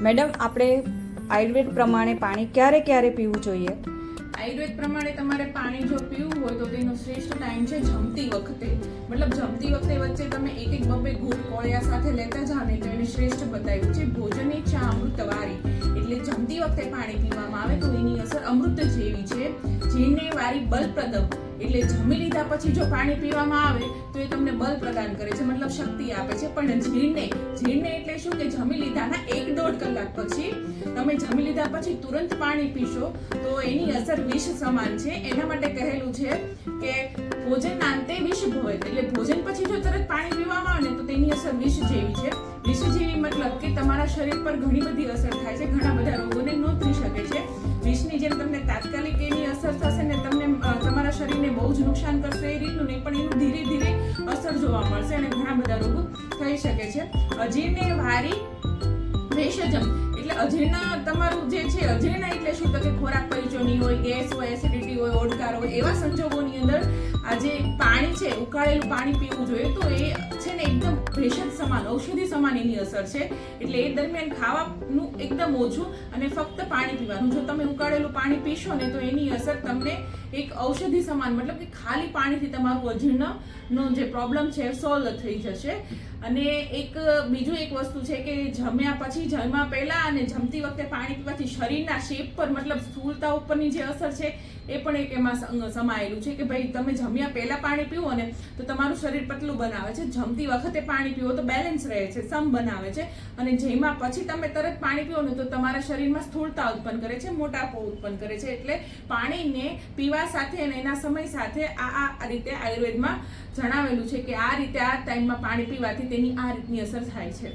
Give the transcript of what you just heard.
Madam, આપણે આયુર્વેદ પ્રમાણે પાણી ક્યારે ક્યારે પીવું જોઈએ? આયુર્વેદ પ્રમાણે તમારે પાણી જો પીવું હોય તો તેનો શ્રેષ્ઠ ટાઈમ છે જમતી વખતે. મતલબ જમતી વખતે વચ્ચે તમે એક એક બબે ઘૂંટ કોળિયા સાથે લેતા જાઓ ને તો એને શ્રેષ્ઠ બતાવ્યું છે. ભોજનની ચા અમૃતવારી, એટલે જમતી વખતે પાણી પીવામાં આવે તો એની અસર અમૃત જેવી છે. જીર્ણે વારી બલપ્રદમ, એટલે જમી લીધા પછી જો પાણી પીવામાં આવે તો એ તમને બલ પ્રદાન કરે છે, મતલબ શક્તિ આપે છે. પણ જીર્ણે એટલે શું કે જમી લીધાના 1-1.5 કલાક પછી તમે જમી લીધા પછી તુરંત પાણી પીશો તો એની અસર વિષ સમાન છે. એના માટે કહેલું છે કે ભોજન અંતે વિષ ભવેત, એટલે ભોજન પછી જો તરત પાણી પીવામાં આવે ને તો તેની અસર વિષ જેવી છે. વિષ જેવી મતલબ કે તમારા શરીર પર ઘણી બધી અસર થાય છે, ઘણા બધા રોગોને નોતરી શકે છે. વિષની જેમ તમને તાત્કાલિક એની અસર થશે ને તમને તમારા શરીરને બહુ જ નુકસાન કરશે એ રીતનું નહીં, પણ એનું ધીરે ધીરે અસર જોવા મળશે અને ઘણા બધા રોગો થઈ શકે છે. અજીર્ણે વારી ભેષજમ, એટલે અજીર્ણ તમારું જે છે, અજીર્ણ એટલે શું તો કે ખોરાક પચતો નહીં હોય, ગેસ હોય, એસિડિટી હોય, ઓડકાર હોય, એવા સંજોગોની અંદર આ જે પાણી છે, ઉકાળેલું પાણી પીવું જોઈએ. તો એ છે ને એકદમ ભેષજ સમાન, ઔષધિ સમાન એની અસર છે. એટલે એ દરમિયાન ખાવાનું એકદમ ઓછું અને ફક્ત પાણી પીવાનું. જો તમે ઉકાળેલું પાણી પીશો ને તો એની અસર તમને એક ઔષધિ સમાન, મતલબ કે ખાલી પાણીથી તમારું અજીર્ણનો જે પ્રોબ્લેમ છે એ સોલ્વ થઈ જશે. અને બીજું એક વસ્તુ છે કે જમ્યા પછી, જમ્યા પહેલા અને જમતી વખતે પાણી પીવાથી શરીરના શેપ પર, મતલબ સ્થૂળતા ઉપરની જે અસર છે એ પણ એક એમાં સમાયેલું છે કે ભાઈ તમે જમ્યા પહેલા પાણી પીવો ને તો તમારું શરીર પતલું બનાવે છે, જમતી વખતે પાણી પીવો તો બેલેન્સ રહે છે, સમ બનાવે છે. અને જેમાં પછી તમે તરત પાણી પીવો ને તો તમારા શરીરમાં સ્થૂળતા ઉત્પન્ન કરે છે, મોટાપો ઉત્પન્ન કરે છે. એટલે પાણીને પીવા સાથે અને એના સમય સાથે આ રીતે આયુર્વેદમાં જણાવેલું છે કે આ રીતે આ ટાઈમમાં પાણી પીવાથી તેની આ રીતની અસર થાય છે.